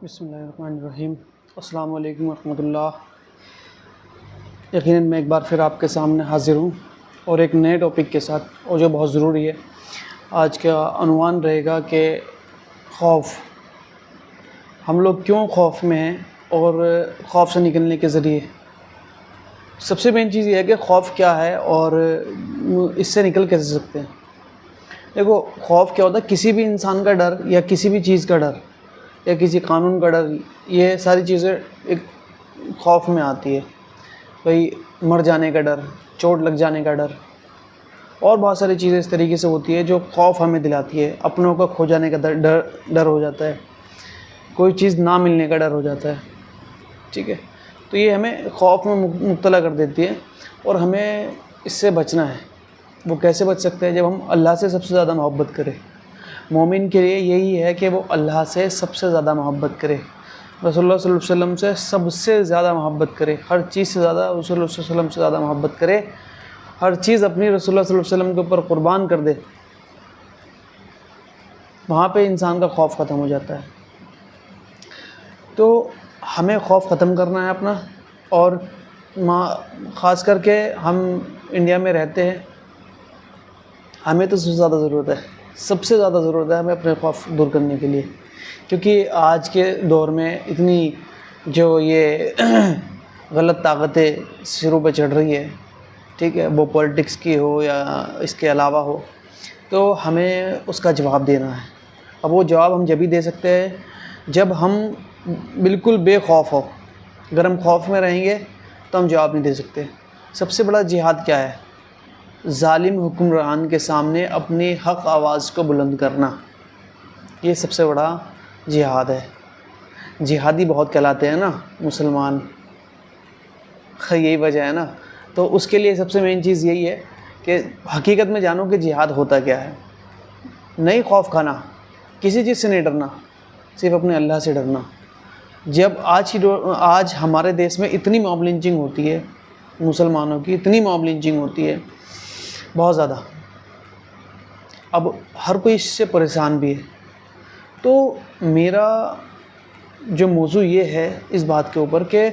بسم اللہ الرحمن الرحیم۔ السلام علیکم ورحمۃ اللہ۔ یقیناً میں ایک بار پھر آپ کے سامنے حاضر ہوں اور ایک نئے ٹاپک کے ساتھ، اور جو بہت ضروری ہے۔ آج کا عنوان رہے گا کہ خوف، ہم لوگ کیوں خوف میں ہیں اور خوف سے نکلنے کے ذریعے۔ سب سے مین چیز یہ ہے کہ خوف کیا ہے اور اس سے نکل کیسے سکتے ہیں۔ دیکھو، خوف کیا ہوتا ہے؟ کسی بھی انسان کا ڈر یا کسی بھی چیز کا ڈر یا کسی قانون کا ڈر، یہ ساری چیزیں ایک خوف میں آتی ہے۔ بھئی مر جانے کا ڈر، چوٹ لگ جانے کا ڈر، اور بہت ساری چیزیں اس طریقے سے ہوتی ہے جو خوف ہمیں دلاتی ہے۔ اپنوں کا کھو جانے کا ڈر ہو جاتا ہے، کوئی چیز نہ ملنے کا ڈر ہو جاتا ہے، ٹھیک ہے۔ تو یہ ہمیں خوف میں مبتلا کر دیتی ہے اور ہمیں اس سے بچنا ہے۔ وہ کیسے بچ سکتے ہیں؟ جب ہم اللہ سے سب سے زیادہ محبت کریں۔ مومن کے لیے یہی ہے کہ وہ اللہ سے سب سے زیادہ محبت کرے، رسول اللہ صلی اللہ علیہ وسلم سے سب سے زیادہ محبت کرے، ہر چیز سے زیادہ رسول اللہ صلی اللہ علیہ وسلم سے زیادہ محبت کرے، ہر چیز اپنی رسول اللہ صلی اللہ علیہ وسلم کے اوپر قربان کر دے۔ وہاں پہ انسان کا خوف ختم ہو جاتا ہے۔ تو ہمیں خوف ختم کرنا ہے اپنا، اور خاص کر کے ہم انڈیا میں رہتے ہیں، ہمیں تو سب سے زیادہ ضرورت ہے، سب سے زیادہ ضرورت ہے ہمیں اپنے خوف دور کرنے کے لیے۔ کیونکہ آج کے دور میں اتنی جو یہ غلط طاقتیں سروں پہ چڑھ رہی ہے، ٹھیک ہے، وہ پولیٹکس کی ہو یا اس کے علاوہ ہو، تو ہمیں اس کا جواب دینا ہے۔ اب وہ جواب ہم جبھی دے سکتے ہیں جب ہم بالکل بے خوف ہو۔ اگر ہم خوف میں رہیں گے تو ہم جواب نہیں دے سکتے۔ سب سے بڑا جہاد کیا ہے؟ ظالم حکمران کے سامنے اپنی حق آواز کو بلند کرنا، یہ سب سے بڑا جہاد ہے۔ جہادی بہت کہلاتے ہیں نا مسلمان، یہی وجہ ہے نا۔ تو اس کے لیے سب سے مین چیز یہی ہے کہ حقیقت میں جانو کہ جہاد ہوتا کیا ہے۔ نہیں خوف کھانا، کسی چیز سے نہیں ڈرنا، صرف اپنے اللہ سے ڈرنا۔ جب آج ہمارے دیش میں اتنی موب لنچنگ ہوتی ہے، مسلمانوں کی اتنی موب لنچنگ ہوتی ہے، بہت زیادہ، اب ہر کوئی اس سے پریشان بھی ہے۔ تو میرا جو موضوع یہ ہے اس بات کے اوپر کہ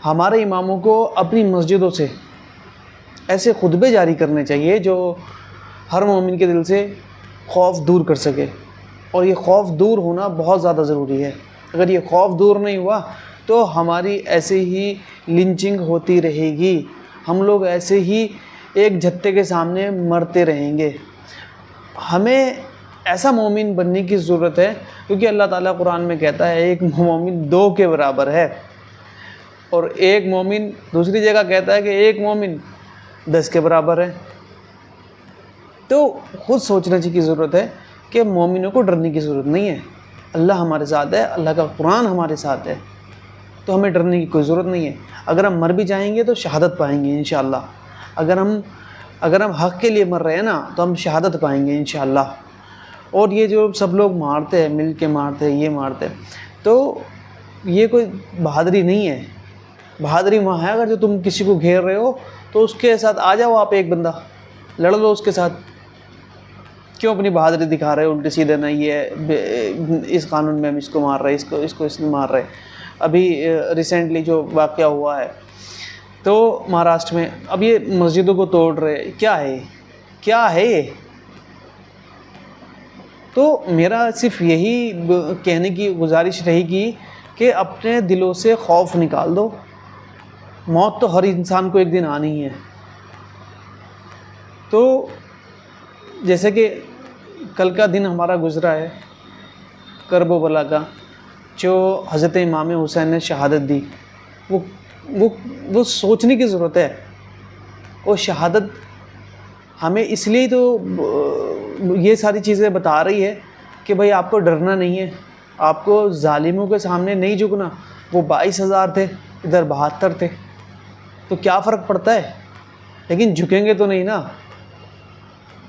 ہمارے اماموں کو اپنی مسجدوں سے ایسے خطبے جاری کرنے چاہیے جو ہر مومن کے دل سے خوف دور کر سکے، اور یہ خوف دور ہونا بہت زیادہ ضروری ہے۔ اگر یہ خوف دور نہیں ہوا تو ہماری ایسے ہی لنچنگ ہوتی رہے گی، ہم لوگ ایسے ہی ایک جھتے کے سامنے مرتے رہیں گے۔ ہمیں ایسا مومن بننے کی ضرورت ہے، کیونکہ اللہ تعالیٰ قرآن میں کہتا ہے ایک مومن 2 کے برابر ہے، اور ایک مومن دوسری جگہ کہتا ہے کہ ایک مومن 10 کے برابر ہے۔ تو خود سوچنے کی ضرورت ہے کہ مومنوں کو ڈرنے کی ضرورت نہیں ہے۔ اللہ ہمارے ساتھ ہے، اللہ کا قرآن ہمارے ساتھ ہے، تو ہمیں ڈرنے کی کوئی ضرورت نہیں ہے۔ اگر ہم مر بھی جائیں گے تو شہادت پائیں گے انشاءاللہ۔ اگر ہم حق کے لیے مر رہے ہیں نا تو ہم شہادت پائیں گے انشاءاللہ۔ اور یہ جو سب لوگ مارتے ہیں، مل کے مارتے ہیں، یہ مارتے ہیں، تو یہ کوئی بہادری نہیں ہے۔ بہادری وہاں ہے اگر جو تم کسی کو گھیر رہے ہو تو اس کے ساتھ آ جاؤ، آپ ایک بندہ لڑ لو اس کے ساتھ۔ کیوں اپنی بہادری دکھا رہے ہو الٹے سیدھے؟ نہیں، یہ اس قانون میں ہم اس کو مار رہے، اس میں مار رہے۔ ابھی ریسنٹلی جو واقعہ ہوا ہے تو مہاراشٹر میں، اب یہ مسجدوں کو توڑ رہے، کیا ہے یہ؟ تو میرا صرف یہی کہنے کی گزارش رہے گی کہ اپنے دلوں سے خوف نکال دو۔ موت تو ہر انسان کو ایک دن آنی ہے۔ تو جیسے کہ کل کا دن ہمارا گزرا ہے کرب و بلا کا، جو حضرت امام حسین نے شہادت دی، وہ سوچنے کی ضرورت ہے۔ وہ شہادت ہمیں اس لیے تو یہ ساری چیزیں بتا رہی ہے کہ بھئی آپ کو ڈرنا نہیں ہے، آپ کو ظالموں کے سامنے نہیں جھکنا۔ وہ 22,000 تھے، ادھر 72 تھے، تو کیا فرق پڑتا ہے؟ لیکن جھکیں گے تو نہیں نا،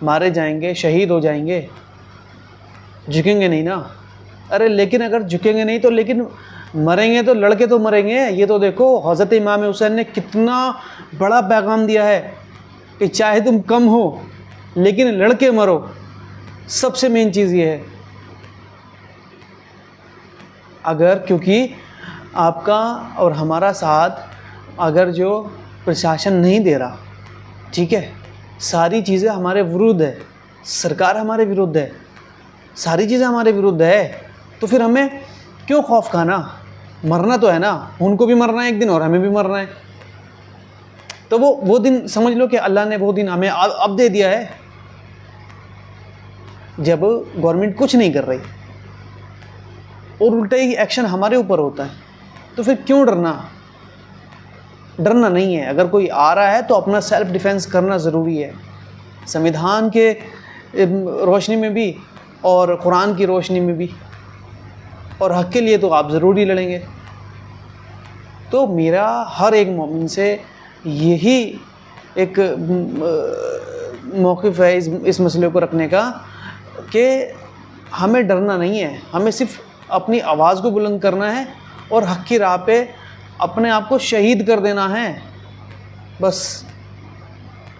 مارے جائیں گے، شہید ہو جائیں گے، جھکیں گے نہیں نا۔ ارے لیکن اگر جھکیں گے نہیں تو لیکن مریں گے تو لڑکے تو مریں گے۔ یہ تو دیکھو حضرت امام حسین نے کتنا بڑا پیغام دیا ہے کہ چاہے تم کم ہو لیکن لڑکے مرو۔ سب سے مین چیز یہ ہے۔ اگر کیونکہ آپ کا اور ہمارا ساتھ اگر جو پرشاسن نہیں دے رہا، ٹھیک ہے، ساری چیزیں ہمارے ورودھ ہے، سرکار ہمارے ورودھ ہے، ساری چیزیں ہمارے ورودھ ہے، تو پھر ہمیں کیوں خوف کھانا؟ مرنا تو ہے نا، ان کو بھی مرنا ہے ایک دن اور ہمیں بھی مرنا ہے. تو وہ دن سمجھ لو کہ اللہ نے وہ دن ہمیں اب دے دیا ہے، جب گورنمنٹ کچھ نہیں کر رہی اور الٹا ہی ایکشن ہمارے اوپر ہوتا ہے. تو پھر کیوں ڈرنا؟ ڈرنا نہیں ہے. اگر کوئی آ رہا ہے تو اپنا سیلف ڈیفینس کرنا ضروری ہے، سمویدھان کے روشنی میں بھی اور قرآن کی روشنی میں بھی، اور حق کے لیے تو آپ ضروری لڑیں گے. تو میرا ہر ایک مومن سے یہی ایک موقف ہے اس مسئلے کو رکھنے کا کہ ہمیں ڈرنا نہیں ہے، ہمیں صرف اپنی آواز کو بلند کرنا ہے اور حق کی راہ پہ اپنے آپ کو شہید کر دینا ہے بس.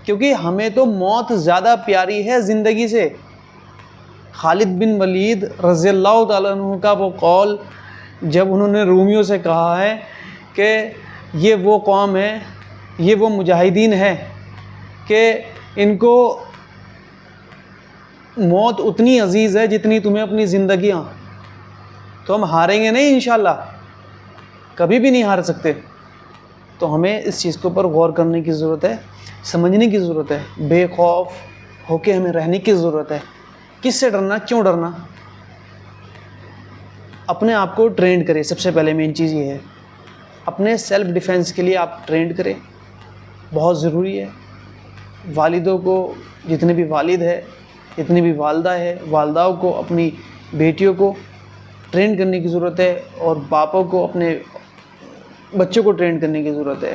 کیونکہ ہمیں تو موت زیادہ پیاری ہے زندگی سے. خالد بن ولید رضی اللہ تعالیٰ عنہ کا وہ قول جب انہوں نے رومیوں سے کہا ہے کہ یہ وہ قوم ہے، یہ وہ مجاہدین ہے کہ ان کو موت اتنی عزیز ہے جتنی تمہیں اپنی زندگیاں، تو ہم ہاریں گے نہیں انشاءاللہ، کبھی بھی نہیں ہار سکتے. تو ہمیں اس چیز کے اوپر غور کرنے کی ضرورت ہے، سمجھنے کی ضرورت ہے، بے خوف ہو کے ہمیں رہنے کی ضرورت ہے. کس سے ڈرنا؟ کیوں ڈرنا؟ اپنے آپ کو ٹرینڈ کریں. سب سے پہلے مین چیز یہ ہے، اپنے سیلف ڈیفینس کے لیے آپ ٹرینڈ کریں، بہت ضروری ہے. والدوں کو، جتنے بھی والد ہے، جتنی بھی والدہ ہے، والداؤں کو اپنی بیٹیوں کو ٹرینڈ کرنے کی ضرورت ہے، اور باپوں کو اپنے بچوں کو ٹرینڈ کرنے کی ضرورت ہے.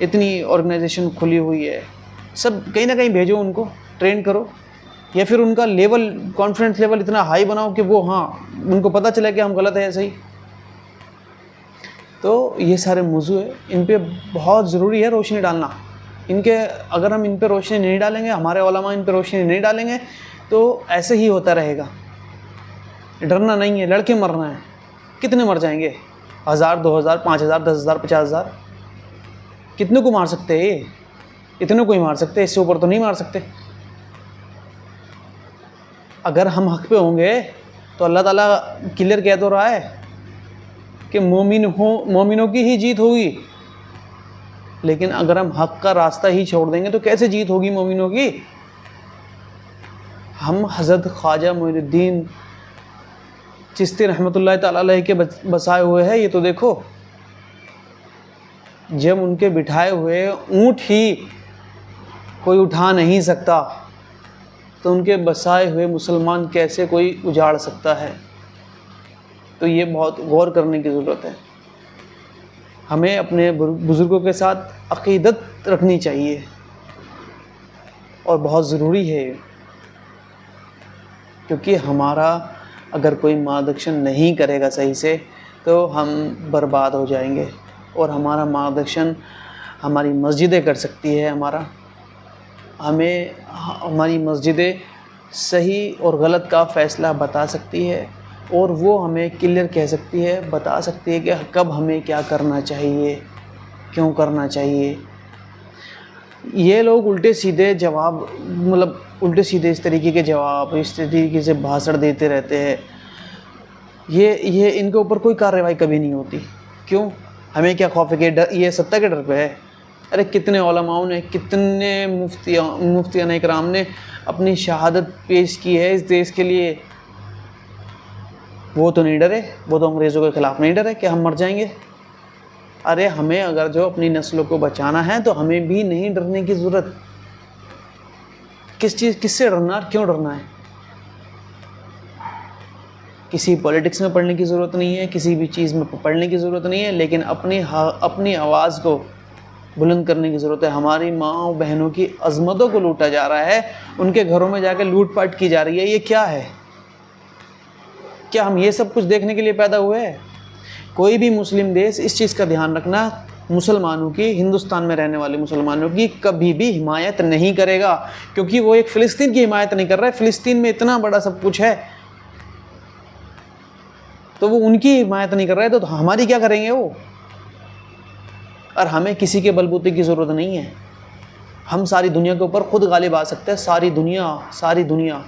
اتنی آرگنائزیشن کھلی ہوئی ہے، سب کہیں نہ کہیں بھیجو، ان کو ٹرینڈ کرو، یا پھر ان کا لیول، کانفیڈنس لیول اتنا ہائی بناؤ کہ وہ ان کو پتہ چلے کہ ہم غلط ہے صحیح. تو یہ سارے موضوع ہے، ان پہ بہت ضروری ہے روشنی ڈالنا. ان کے اگر ہم ان پہ روشنی نہیں ڈالیں گے، ہمارے علماء ان پہ روشنی نہیں ڈالیں گے، تو ایسے ہی ہوتا رہے گا. ڈرنا نہیں ہے، لڑ کے مرنا ہے. کتنے مر جائیں گے؟ 1000، 2000، 5000، 10000، 50000؟ کتنے کو مار سکتے ہیں؟ اتنے کو ہی مار سکتے، اس سے اوپر تو نہیں مار سکتے. اگر ہم حق پہ ہوں گے تو اللہ تعالیٰ کلیئر کہہ تو رہا ہے کہ مومنوں کی ہی جیت ہوگی. لیکن اگر ہم حق کا راستہ ہی چھوڑ دیں گے تو کیسے جیت ہوگی مومنوں کی؟ ہم حضرت خواجہ معین الدین چشتی رحمۃ اللہ تعالیٰ علیہ کے بسائے ہوئے ہیں. یہ تو دیکھو، جب ان کے بٹھائے ہوئے اونٹ ہی کوئی اٹھا نہیں سکتا تو ان کے بسائے ہوئے مسلمان کیسے کوئی اجاڑ سکتا ہے؟ تو یہ بہت غور کرنے کی ضرورت ہے. ہمیں اپنے بزرگوں کے ساتھ عقیدت رکھنی چاہیے، اور بہت ضروری ہے، کیونکہ ہمارا اگر کوئی مارگدرشن نہیں کرے گا صحیح سے تو ہم برباد ہو جائیں گے. اور ہمارا مارگدرشن ہماری مسجدیں کر سکتی ہے. ہماری مسجدیں صحیح اور غلط کا فیصلہ بتا سکتی ہے، اور وہ ہمیں کلیئر کہہ سکتی ہے، بتا سکتی ہے کہ کب ہمیں کیا کرنا چاہیے، کیوں کرنا چاہیے. یہ لوگ الٹے سیدھے جواب، مطلب الٹے سیدھے اس طریقے کے جواب، اس طریقے سے بھاشڑ دیتے رہتے ہیں. یہ ان کے اوپر کوئی کارروائی کبھی نہیں ہوتی. کیوں؟ ہمیں کیا خوف ہے کہ یہ ستہ کے ڈر پہ ہے؟ ارے کتنے علماؤں نے، کتنے مفتیان اکرام نے اپنی شہادت پیش کی ہے اس دیش کے لیے. وہ تو نہیں ڈرے، وہ تو انگریزوں کے خلاف نہیں ڈرے کہ ہم مر جائیں گے. ارے ہمیں اگر جو اپنی نسلوں کو بچانا ہے تو ہمیں بھی نہیں ڈرنے کی ضرورت. کس سے ڈرنا اور کیوں ڈرنا ہے؟ کسی پولیٹکس میں پڑھنے کی ضرورت نہیں ہے، کسی بھی چیز میں پڑھنے کی ضرورت نہیں ہے، لیکن اپنی آواز کو بلند کرنے کی ضرورت ہے. ہماری ماں بہنوں کی عظمتوں کو لوٹا جا رہا ہے، ان کے گھروں میں جا کے لوٹ پاٹ کی جا رہی ہے. یہ کیا ہے؟ کیا ہم یہ سب کچھ دیکھنے کے لیے پیدا ہوئے ہیں؟ کوئی بھی مسلم دیش اس چیز کا دھیان رکھنا، مسلمانوں کی، ہندوستان میں رہنے والے مسلمانوں کی کبھی بھی حمایت نہیں کرے گا، کیونکہ وہ ایک فلسطین کی حمایت نہیں کر رہا ہے. فلسطین میں اتنا بڑا سب کچھ ہے. تو وہ ان کی حمایت نہیں کر رہے تو ہماری کیا کریں گے وہ؟ اور ہمیں کسی کے بلبوتے کی ضرورت نہیں ہے. ہم ساری دنیا کے اوپر خود غالب آ سکتے ہیں. ساری دنیا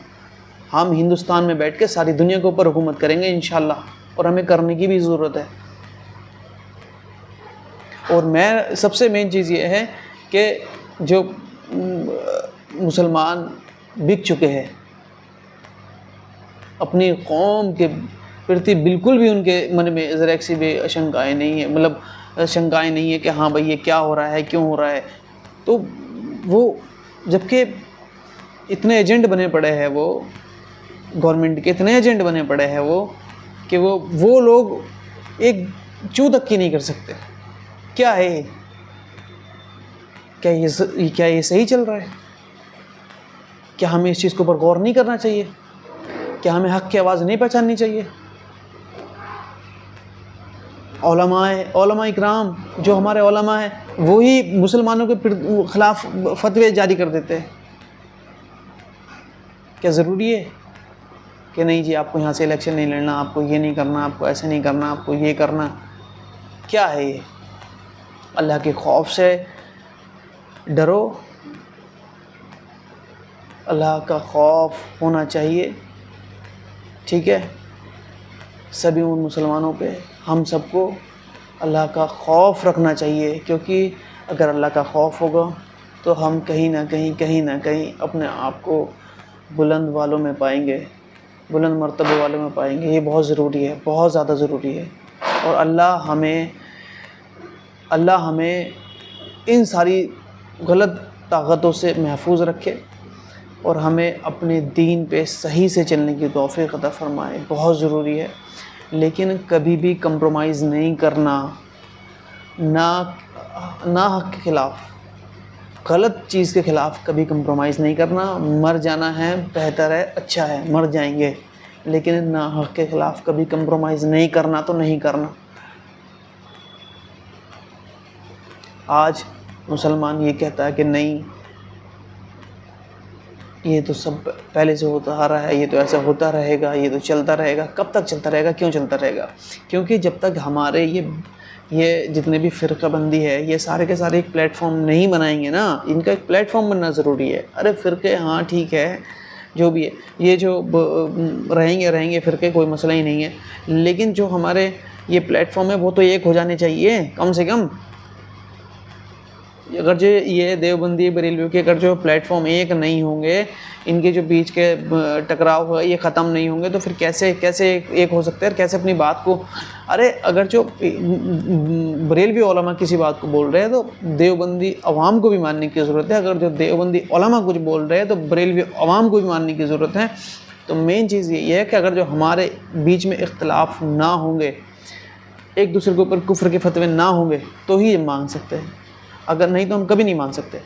ہم ہندوستان میں بیٹھ کے ساری دنیا کے اوپر حکومت کریں گے انشاءاللہ, اور ہمیں کرنے کی بھی ضرورت ہے. اور میں سب سے مین چیز یہ ہے کہ جو مسلمان بک چکے ہیں اپنی قوم کے پرتی, بالکل بھی ان کے من میں ذرا سی بھی شنکائیں نہیں ہے, مطلب شنکائیں نہیں ہے کہ ہاں بھائی یہ کیا ہو رہا ہے, کیوں ہو رہا ہے. تو وہ جبکہ اتنے ایجنٹ بنے پڑے ہیں, وہ گورنمنٹ کے اتنے ایجنٹ بنے پڑے ہیں وہ, کہ وہ لوگ ایک چوں تک کی نہیں کر سکتے. کیا ہے کیا یہ صحیح چل رہا ہے؟ کیا ہمیں اس چیز کے اوپر غور نہیں کرنا چاہیے؟ کیا ہمیں حق کی آواز نہیں پہچاننی چاہیے؟ علماء اکرام جو ہمارے علماء ہیں وہی مسلمانوں کے خلاف فتوے جاری کر دیتے ہیں. کیا ضروری ہے کہ نہیں جی آپ کو یہاں سے الیکشن نہیں لڑنا, آپ کو یہ نہیں کرنا, آپ کو ایسے نہیں کرنا, آپ کو یہ کرنا؟ کیا ہے یہ؟ اللہ کے خوف سے ڈرو, اللہ کا خوف ہونا چاہیے, ٹھیک ہے. سبھی ان مسلمانوں پہ ہم سب کو اللہ کا خوف رکھنا چاہیے, کیونکہ اگر اللہ کا خوف ہوگا تو ہم کہیں نہ کہیں اپنے آپ کو بلند والوں میں پائیں گے, بلند مرتبے والوں میں پائیں گے. یہ بہت ضروری ہے, بہت زیادہ ضروری ہے. اور اللہ ہمیں ان ساری غلط طاقتوں سے محفوظ رکھے اور ہمیں اپنے دین پہ صحیح سے چلنے کی توفیق عطا فرمائے. بہت ضروری ہے. لیکن کبھی بھی کمپرومائز نہیں کرنا, نہ حق کے خلاف, غلط چیز کے خلاف کبھی کمپرومائز نہیں کرنا. مر جانا ہے بہتر ہے, اچھا ہے, مر جائیں گے, لیکن نہ حق کے خلاف کبھی کمپرومائز نہیں کرنا تو نہیں کرنا. آج مسلمان یہ کہتا ہے کہ نہیں یہ تو سب پہلے سے ہوتا آ رہا ہے, یہ تو ایسا ہوتا رہے گا, یہ تو چلتا رہے گا. کب تک چلتا رہے گا؟ کیوں چلتا رہے گا؟ کیونکہ جب تک ہمارے یہ جتنے بھی فرقہ بندی ہے یہ سارے کے سارے ایک پلیٹ فارم نہیں بنائیں گے نا. ان کا ایک پلیٹ فارم بننا ضروری ہے. ارے فرقے ہاں ٹھیک ہے جو بھی ہے, یہ جو رہیں گے فرقے, کوئی مسئلہ ہی نہیں ہے. لیکن جو ہمارے یہ پلیٹ فارم ہے وہ تو ایک ہو جانے چاہیے کم سے کم. اگر جو یہ دیوبندی بریلوی کے اگر جو پلیٹ فارم ایک نہیں ہوں گے, ان کے جو بیچ کے ٹکراؤ ہوگا یہ ختم نہیں ہوں گے, تو پھر کیسے ایک ہو سکتے ہیں اور کیسے اپنی بات کو. ارے اگر جو بریلوی علماء کسی بات کو بول رہے ہیں تو دیوبندی عوام کو بھی ماننے کی ضرورت ہے. اگر جو دیوبندی علماء کچھ بول رہے ہیں تو بریلوی عوام کو بھی ماننے کی ضرورت ہے. تو مین چیز یہ ہے کہ اگر جو ہمارے بیچ میں اختلاف نہ ہوں گے, ایک دوسرے کے اوپر کفر کے فتوے نہ ہوں گے, تو ہی مان سکتے ہیں. اگر نہیں تو ہم کبھی نہیں مان سکتے.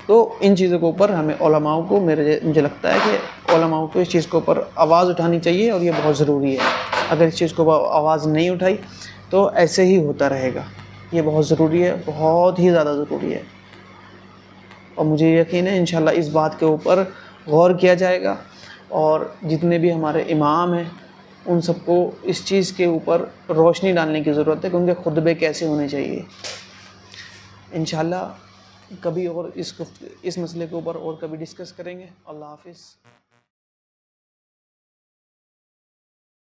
تو ان چیزوں کے اوپر ہمیں علماؤں کو, مجھے لگتا ہے کہ علماؤں کو اس چیز کے اوپر آواز اٹھانی چاہیے, اور یہ بہت ضروری ہے. اگر اس چیز کو آواز نہیں اٹھائی تو ایسے ہی ہوتا رہے گا. یہ بہت ضروری ہے, بہت ہی زیادہ ضروری ہے. اور مجھے یقین ہے انشاءاللہ اس بات کے اوپر غور کیا جائے گا, اور جتنے بھی ہمارے امام ہیں ان سب کو اس چیز کے اوپر روشنی ڈالنے کی ضرورت ہے کہ ان کے خطبے کیسے ہونے چاہیے. انشاءاللہ کبھی اور اس مسئلے کے اوپر اور کبھی ڈسکس کریں گے. اللہ حافظ.